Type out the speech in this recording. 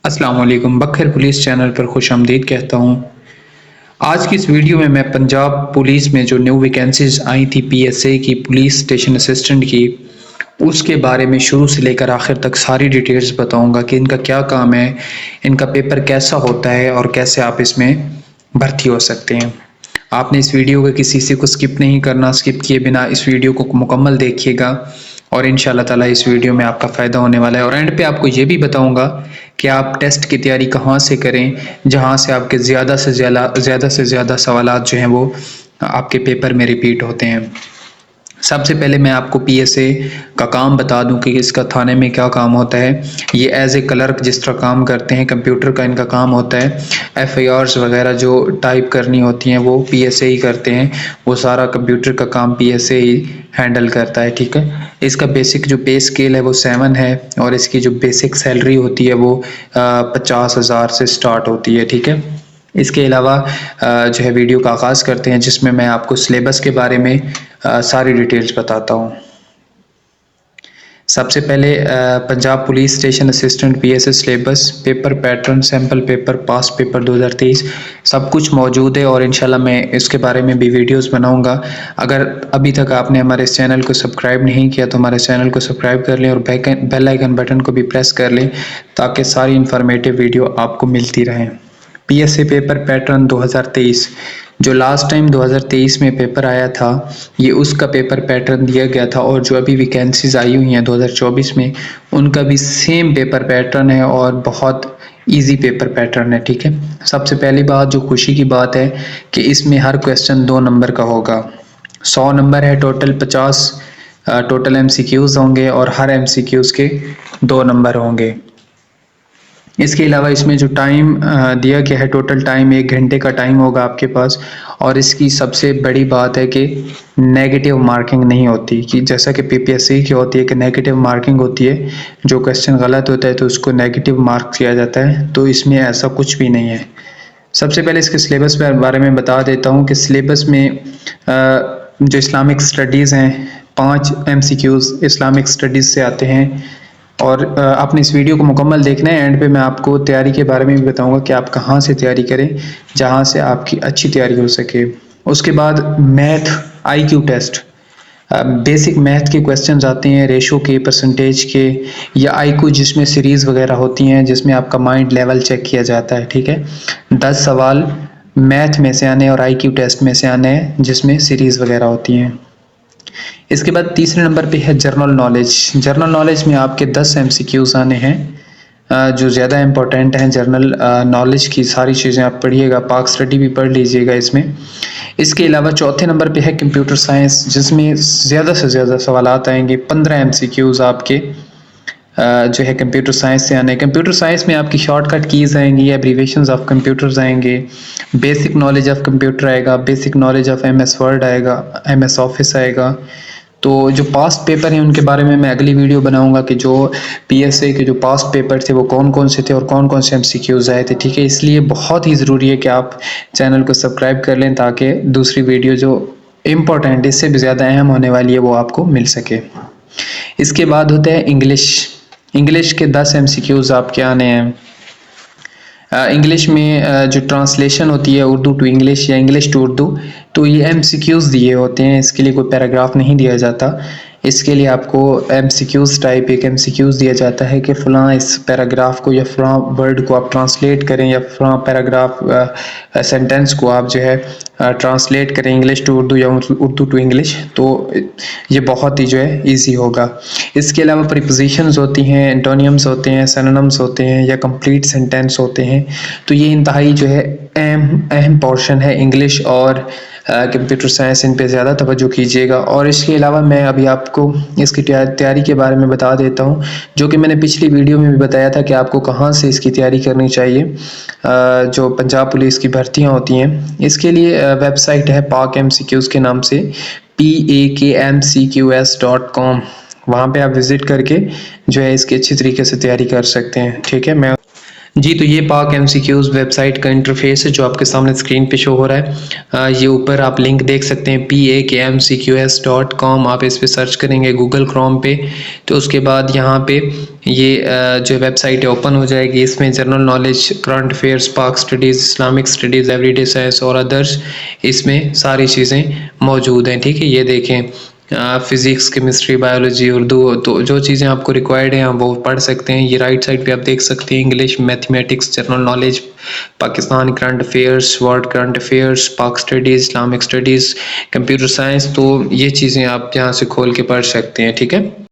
अस्सलाम वालेकुम। बखैर police channel पर खुशामदीद कहता हूँ। आज की इस वीडियो में मैं पंजाब पुलिस में जो न्यू वैकेंसीज आई थी पीएसए की, पुलिस स्टेशन असिस्टेंट की, उसके बारे में शुरू से लेकर आखिर तक सारी डिटेल्स बताऊंगा कि इनका क्या काम है, इनका पेपर कैसा होता है और कैसे आप इसमें भर्ती हो सकते हैं। आपने इस वीडियो को किसी से को स्किप नहीं करना, स्किप किए बिना इस वीडियो को मुकम्मल देखिएगा और इंशाल्लाह ताला इस वीडियो में आपका फ़ायदा होने वाला है। और एंड पे आपको ये भी बताऊंगा कि आप टेस्ट की तैयारी कहाँ से करें, जहाँ से आपके ज़्यादा से ज़्यादा सवालात जो हैं वो आपके पेपर में रिपीट होते हैं। सबसे पहले मैं आपको पीएसए का काम बता दूं कि इसका थाने में क्या काम होता है। ये एज ए क्लर्क जिस तरह काम करते हैं, कंप्यूटर का इनका काम होता है। एफआईआर्स वगैरह जो टाइप करनी होती हैं वो पीएसए ही करते हैं, वो सारा कंप्यूटर का काम पीएसए ही हैंडल करता है। ठीक है, इसका बेसिक जो पे स्केल है वो 7 है और इसकी जो बेसिक सैलरी होती है वो 50,000 से स्टार्ट होती है। ठीक है, इसके अलावा जो है वीडियो का आगाज़ करते हैं जिसमें मैं आपको सिलेबस के बारे में सारी डिटेल्स बताता हूँ। सबसे पहले Punjab police station assistant PSA syllabus, paper pattern, sample paper, past paper 2023 सब कुछ मौजूद है और इंशाल्लाह मैं इसके बारे में भी वीडियोस बनाऊंगा। अगर अभी तक आपने हमारे इस चैनल को सब्सक्राइब नहीं किया तो हमारे चैनल को सब्सक्राइब कर लें और बेल आइकन बटन को भी प्रेस कर लें ताकि सारी इन्फॉर्मेटिव वीडियो आपको मिलती रहें। पीएसए पेपर पैटर्न 2023 जो लास्ट टाइम 2023 में पेपर आया था, ये उसका पेपर पैटर्न दिया गया था और जो अभी वैकेंसीज आई हुई हैं 2024 में, उनका भी सेम पेपर पैटर्न है और बहुत इजी पेपर पैटर्न है। ठीक है, सबसे पहली बात जो खुशी की बात है कि इसमें हर क्वेश्चन 2 नंबर का होगा। 100 नंबर है टोटल, 50 टोटल एमसीक्यूज होंगे और हर एमसीक्यूज के 2 नंबर होंगे। इसके अलावा इसमें जो टाइम दिया गया है, टोटल टाइम 1 घंटे का टाइम होगा आपके पास। और इसकी सबसे बड़ी बात है कि नेगेटिव मार्किंग नहीं होती, कि जैसा कि पीपीएससी की होती है कि नेगेटिव मार्किंग होती है, जो क्वेश्चन गलत होता है तो उसको नेगेटिव मार्क किया जाता है, तो इसमें ऐसा कुछ भी नहीं है। सबसे पहले इसके सिलेबस के बारे में बता देता हूँ कि सिलेबस में जो इस्लामिक स्टडीज़ हैं, 5 एमसीक्यूज़ इस्लामिक स्टडीज़ से आते हैं और आपने इस वीडियो को मुकम्मल देखना है। एंड पे मैं आपको तैयारी के बारे में भी बताऊंगा कि आप कहाँ से तैयारी करें जहाँ से आपकी अच्छी तैयारी हो सके। उसके बाद math IQ test, basic math के क्वेश्चंस आते हैं, रेशो के, परसेंटेज के, या आईक्यू जिसमें सीरीज़ वगैरह होती हैं जिसमें आपका माइंड लेवल चेक किया जाता है। ठीक है, 10 सवाल मैथ में से आने और आईक्यू टेस्ट में से आने हैं जिसमें सीरीज़ वगैरह होती हैं। इसके बाद तीसरे नंबर पे है जनरल नॉलेज। जनरल नॉलेज में आपके 10 एमसीक्यूज आने हैं जो ज़्यादा इम्पोर्टेंट हैं। जनरल नॉलेज की सारी चीज़ें आप पढ़िएगा, पाक स्टडी भी पढ़ लीजिएगा इसमें। इसके अलावा चौथे नंबर पे है कंप्यूटर साइंस, जिसमें ज़्यादा से ज़्यादा सवालात आएंगे। 15 एमसीक्यूज आपके जो है कंप्यूटर साइंस से आने। कंप्यूटर साइंस में आपकी शॉर्टकट कीज़ आएंगी, एब्रीवेशंस ऑफ कंप्यूटर्स आएंगे, बेसिक नॉलेज ऑफ कंप्यूटर आएगा, basic knowledge of MS word आएगा, एमएस ऑफिस आएगा। तो जो पास्ट पेपर हैं उनके बारे में मैं अगली वीडियो बनाऊंगा कि जो पीएसए के जो पास्ट पेपर थे वो कौन कौन से थे और कौन कौन से एमसीक्यूज आए थे। ठीक है, इसलिए बहुत ही ज़रूरी है कि आप चैनल को सब्सक्राइब कर लें ताकि दूसरी वीडियो जो इम्पोर्टेंट, इससे भी ज़्यादा अहम होने वाली है, वो आपको मिल सके। इसके बाद होता है इंग्लिश। इंग्लिश के 10 एमसीक्यूज आपके आने हैं। इंग्लिश में जो ट्रांसलेशन होती है उर्दू टू इंग्लिश या इंग्लिश टू उर्दू, तो ये एमसीक्यूज दिए होते हैं, इसके लिए कोई पैराग्राफ नहीं दिया जाता। इसके लिए आपको एमसीक्यूज टाइप एक एमसीक्यूज दिया जाता है कि फ़लाँ इस पैराग्राफ को या फ़लाँ वर्ड को आप ट्रांसलेट करें या फ़लाँ पैराग्राफ सेंटेंस को आप जो है ट्रांसलेट करें इंग्लिश टू उर्दू या उर्दू टू इंग्लिश, तो ये बहुत ही जो है ईजी होगा। इसके अलावा प्रीपोजिशंस होती हैं, एंटोनियम्स होते हैं, सिनोनिम्स होते हैं या कंप्लीट सेंटेंस होते हैं। तो ये इंतहाई जो है अहम पोर्शन है इंग्लिश और कंप्यूटर साइंस, इन पे ज़्यादा तवज्जो कीजिएगा। और इसके अलावा मैं अभी आपको इसकी तैयारी के बारे में बता देता हूँ, जो कि मैंने पिछली वीडियो में भी बताया था कि आपको कहाँ से इसकी तैयारी करनी चाहिए। जो पंजाब पुलिस की भर्तियाँ होती हैं, इसके लिए वेबसाइट है पाक एमसीक्यूज़ के नाम से, pakmcqs.com। वहाँ पे आप विज़िट करके जो है इसकी अच्छी तरीके से तैयारी कर सकते हैं। ठीक है, मैं जी, तो ये पाक एमसीक्यूज़ वेबसाइट का इंटरफ़ेस है जो आपके सामने स्क्रीन पे शो हो रहा है। ये ऊपर आप लिंक देख सकते हैं pakmcqs.com, आप इस पे सर्च करेंगे गूगल क्रोम पे, तो उसके बाद यहाँ पे ये जो वेबसाइट है ओपन हो जाएगी। इसमें general knowledge, current affairs, Pak studies, Islamic studies, everyday science और अदर्स, इसमें सारी चीज़ें मौजूद हैं, ठीक है। ये देखें, फिज़िक्स, केमिस्ट्री, बायोलॉजी, उर्दू, तो जो चीज़ें आपको रिक्वायर्ड हैं आप वो पढ़ सकते हैं। ये राइट साइड पे आप देख सकते हैं English, mathematics, general knowledge, Pakistan current affairs, world current affairs, Pak studies, Islamic studies, computer science, तो ये चीज़ें आप यहाँ से खोल के पढ़ सकते हैं, ठीक है।